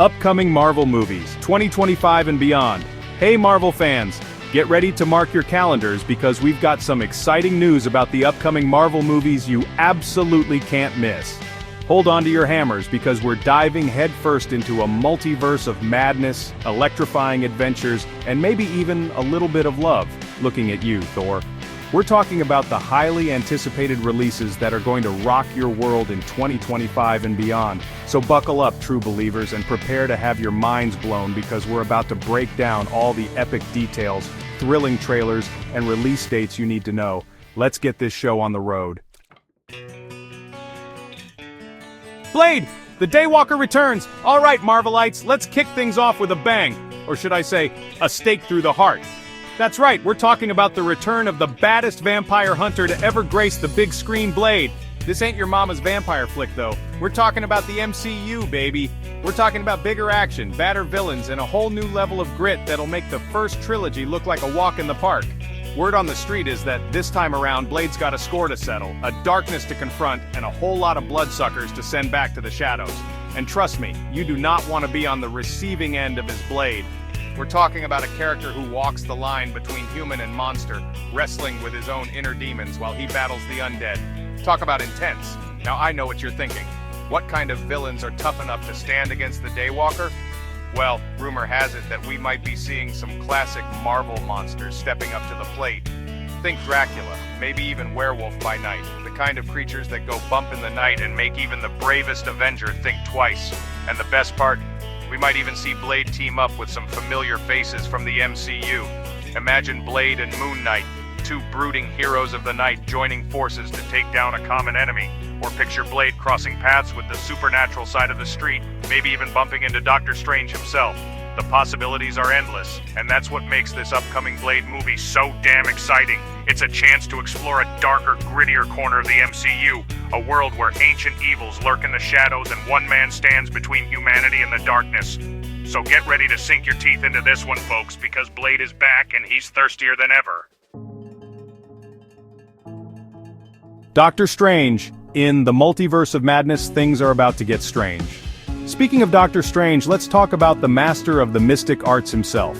Upcoming Marvel movies, 2025 and beyond. Hey Marvel fans, get ready to mark your calendars because we've got some exciting news about the upcoming Marvel movies you absolutely can't miss. Hold on to your hammers because we're diving headfirst into a multiverse of madness, electrifying adventures, and maybe even a little bit of love. Looking at you, Thor. We're talking about the highly anticipated releases that are going to rock your world in 2025 and beyond. So buckle up, true believers, and prepare to have your minds blown because we're about to break down all the epic details, thrilling trailers, and release dates you need to know. Let's get this show on the road. Blade! The Daywalker Returns! Alright, Marvelites, let's kick things off with a bang. Or should I say, a stake through the heart. That's right, we're talking about the return of the baddest vampire hunter to ever grace the big screen, Blade. This ain't your mama's vampire flick, though. We're talking about the MCU, baby. We're talking about bigger action, badder villains, and a whole new level of grit that'll make the first trilogy look like a walk in the park. Word on the street is that this time around, Blade's got a score to settle, a darkness to confront, and a whole lot of bloodsuckers to send back to the shadows. And trust me, you do not want to be on the receiving end of his blade. We're talking about a character who walks the line between human and monster, wrestling with his own inner demons while he battles the undead. Talk about intense. Now I know what you're thinking. What kind of villains are tough enough to stand against the Daywalker? Well, rumor has it that we might be seeing some classic Marvel monsters stepping up to the plate. Think Dracula, maybe even Werewolf by Night, the kind of creatures that go bump in the night and make even the bravest Avenger think twice. And the best part? We might even see Blade team up with some familiar faces from the MCU. Imagine Blade and Moon Knight, two brooding heroes of the night joining forces to take down a common enemy. Or picture Blade crossing paths with the supernatural side of the street, maybe even bumping into Doctor Strange himself. The possibilities are endless, and that's what makes this upcoming Blade movie so damn exciting. It's a chance to explore a darker, grittier corner of the MCU, a world where ancient evils lurk in the shadows and one man stands between humanity and the darkness. So get ready to sink your teeth into this one, folks, because Blade is back and he's thirstier than ever. Doctor Strange. In the multiverse of madness, things are about to get strange. Speaking of Doctor Strange, let's talk about the master of the mystic arts himself.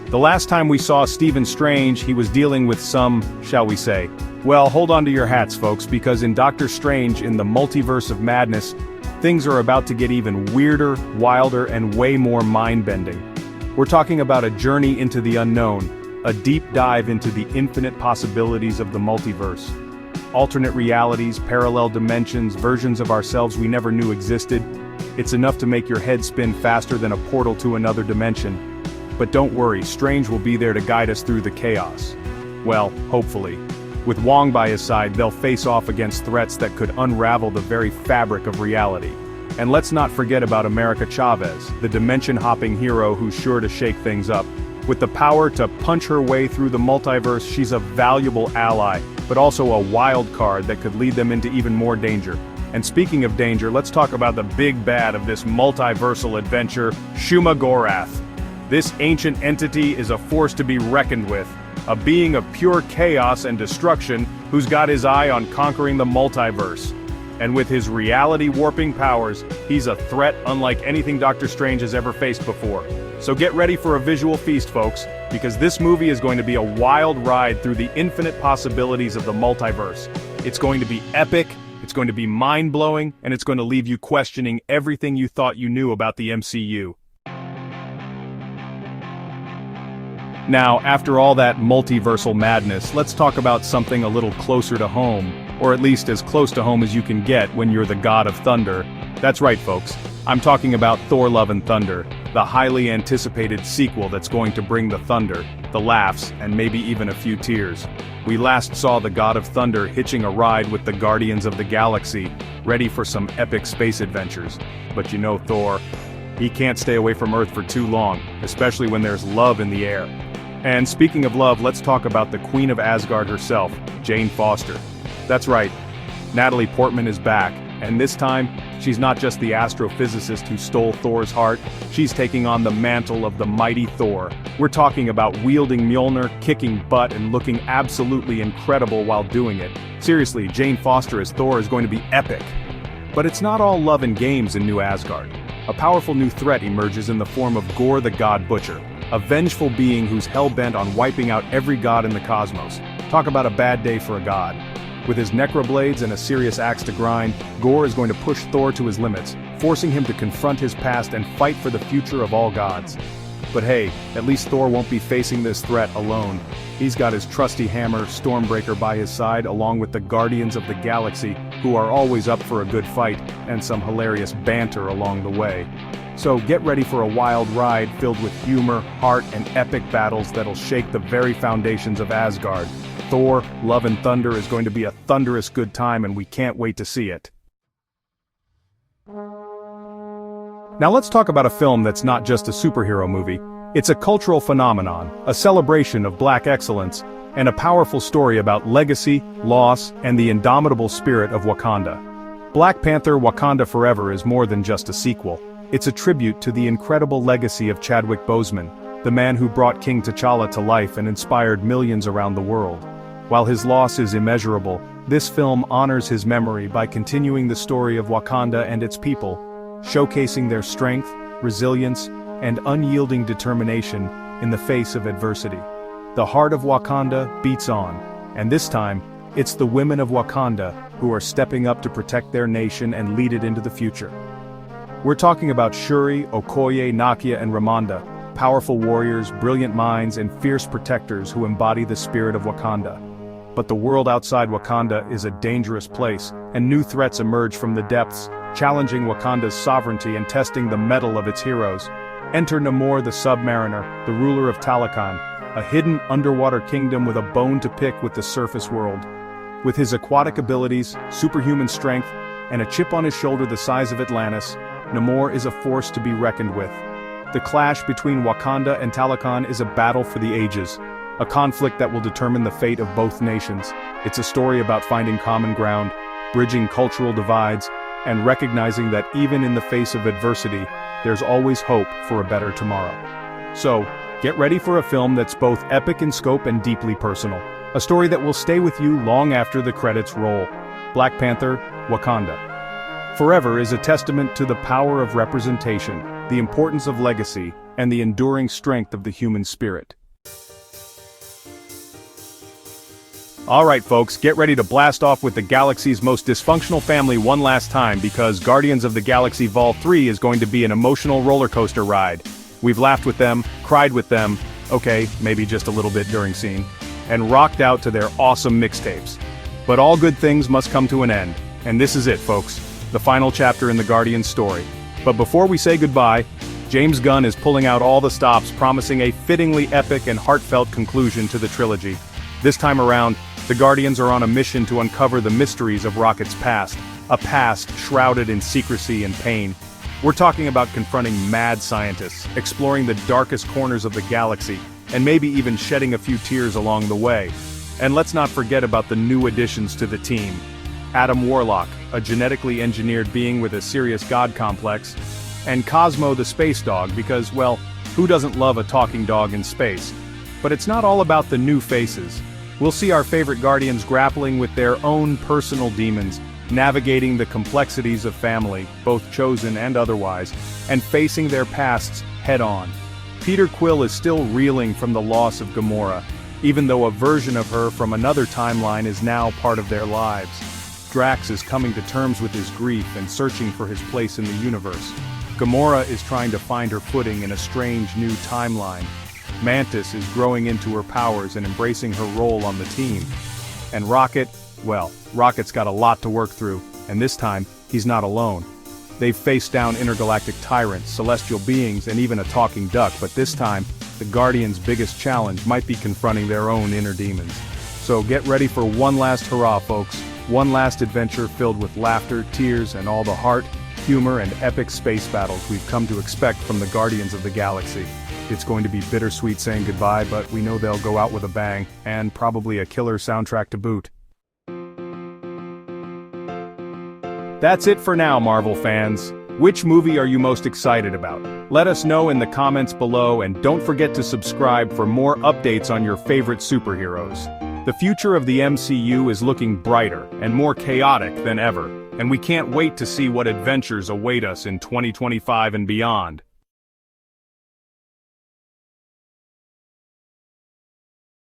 The last time we saw Stephen Strange, he was dealing with some, shall we say, well, hold on to your hats, folks, because in Doctor Strange, in the multiverse of madness, things are about to get even weirder, wilder, and way more mind-bending. We're talking about a journey into the unknown, a deep dive into the infinite possibilities of the multiverse. Alternate realities, parallel dimensions, versions of ourselves we never knew existed. It's enough to make your head spin faster than a portal to another dimension. But don't worry, Strange will be there to guide us through the chaos. Well, hopefully. With Wong by his side, they'll face off against threats that could unravel the very fabric of reality. And let's not forget about America Chavez, the dimension-hopping hero who's sure to shake things up. With the power to punch her way through the multiverse, she's a valuable ally, but also a wild card that could lead them into even more danger. And speaking of danger, let's talk about the big bad of this multiversal adventure, Shuma-Gorath. This ancient entity is a force to be reckoned with, a being of pure chaos and destruction who's got his eye on conquering the multiverse. And with his reality-warping powers, he's a threat unlike anything Doctor Strange has ever faced before. So get ready for a visual feast, folks, because this movie is going to be a wild ride through the infinite possibilities of the multiverse. It's going to be epic, it's going to be mind-blowing, and it's going to leave you questioning everything you thought you knew about the MCU. Now, after all that multiversal madness, let's talk about something a little closer to home, or at least as close to home as you can get when you're the god of thunder. That's right, folks. I'm talking about Thor: Love and Thunder, the highly anticipated sequel that's going to bring the thunder, the laughs, and maybe even a few tears. We last saw the God of Thunder hitching a ride with the Guardians of the Galaxy, ready for some epic space adventures. But you know Thor, he can't stay away from Earth for too long, especially when there's love in the air. And speaking of love, let's talk about the Queen of Asgard herself, Jane Foster. That's right, Natalie Portman is back, and this time, she's not just the astrophysicist who stole Thor's heart, she's taking on the mantle of the mighty Thor. We're talking about wielding Mjolnir, kicking butt, and looking absolutely incredible while doing it. Seriously, Jane Foster as Thor is going to be epic. But it's not all love and games in New Asgard. a powerful new threat emerges in the form of Gore the God Butcher, a vengeful being who's hell-bent on wiping out every god in the cosmos. Talk about a bad day for a god. With his necroblades and a serious axe to grind, Gore is going to push Thor to his limits, forcing him to confront his past and fight for the future of all gods. But hey, at least Thor won't be facing this threat alone. He's got his trusty hammer, Stormbreaker, by his side, along with the Guardians of the Galaxy, who are always up for a good fight, and some hilarious banter along the way. So get ready for a wild ride filled with humor, heart, and epic battles that'll shake the very foundations of Asgard. Thor, Love and Thunder is going to be a thunderous good time, and we can't wait to see it. Now let's talk about a film that's not just a superhero movie. It's a cultural phenomenon, a celebration of Black excellence, and a powerful story about legacy, loss, and the indomitable spirit of Wakanda. Black Panther: Wakanda Forever is more than just a sequel. It's a tribute to the incredible legacy of Chadwick Boseman, the man who brought King T'Challa to life and inspired millions around the world. While his loss is immeasurable, this film honors his memory by continuing the story of Wakanda and its people, showcasing their strength, resilience, and unyielding determination in the face of adversity. The heart of Wakanda beats on, and this time, it's the women of Wakanda who are stepping up to protect their nation and lead it into the future. We're talking about Shuri, Okoye, Nakia, and Ramonda, powerful warriors, brilliant minds, and fierce protectors who embody the spirit of Wakanda. But the world outside Wakanda is a dangerous place, and new threats emerge from the depths, challenging Wakanda's sovereignty and testing the mettle of its heroes. Enter Namor the Submariner, the ruler of Talokan, a hidden underwater kingdom with a bone to pick with the surface world. With his aquatic abilities, superhuman strength, and a chip on his shoulder the size of Atlantis, Namor is a force to be reckoned with. The clash between Wakanda and Talokan is a battle for the ages, a conflict that will determine the fate of both nations. It's a story about finding common ground, bridging cultural divides, and recognizing that even in the face of adversity, there's always hope for a better tomorrow. So, get ready for a film that's both epic in scope and deeply personal. A story that will stay with you long after the credits roll. Black Panther: Wakanda Forever is a testament to the power of representation, the importance of legacy, and the enduring strength of the human spirit. Alright folks, get ready to blast off with the galaxy's most dysfunctional family one last time, because Guardians of the Galaxy Vol 3 is going to be an emotional roller coaster ride. We've laughed with them, cried with them, okay, maybe just a little bit during scene, and rocked out to their awesome mixtapes. But all good things must come to an end, and this is it folks, the final chapter in the Guardians story. But before we say goodbye, James Gunn is pulling out all the stops, promising a fittingly epic and heartfelt conclusion to the trilogy. This time around, the Guardians are on a mission to uncover the mysteries of Rocket's past, a past shrouded in secrecy and pain. We're talking about confronting mad scientists, exploring the darkest corners of the galaxy, and maybe even shedding a few tears along the way. And let's not forget about the new additions to the team. Adam Warlock, a genetically engineered being with a serious god complex, and Cosmo the space dog because, well, who doesn't love a talking dog in space? But it's not all about the new faces. We'll see our favorite Guardians grappling with their own personal demons, navigating the complexities of family, both chosen and otherwise, and facing their pasts head-on. Peter Quill is still reeling from the loss of Gamora, even though a version of her from another timeline is now part of their lives. Drax is coming to terms with his grief and searching for his place in the universe. Gamora is trying to find her footing in a strange new timeline. Mantis is growing into her powers and embracing her role on the team. And Rocket, well, Rocket's got a lot to work through, and this time, he's not alone. They've faced down intergalactic tyrants, celestial beings, and even a talking duck, but this time, the Guardians' biggest challenge might be confronting their own inner demons. So get ready for one last hurrah, folks. One last adventure filled with laughter, tears, and all the heart, humor, and epic space battles we've come to expect from the Guardians of the Galaxy. It's going to be bittersweet saying goodbye, but we know they'll go out with a bang, and probably a killer soundtrack to boot. That's it for now, Marvel fans. Which movie are you most excited about? Let us know in the comments below, and don't forget to subscribe for more updates on your favorite superheroes. The future of the MCU is looking brighter and more chaotic than ever, and we can't wait to see what adventures await us in 2025 and beyond.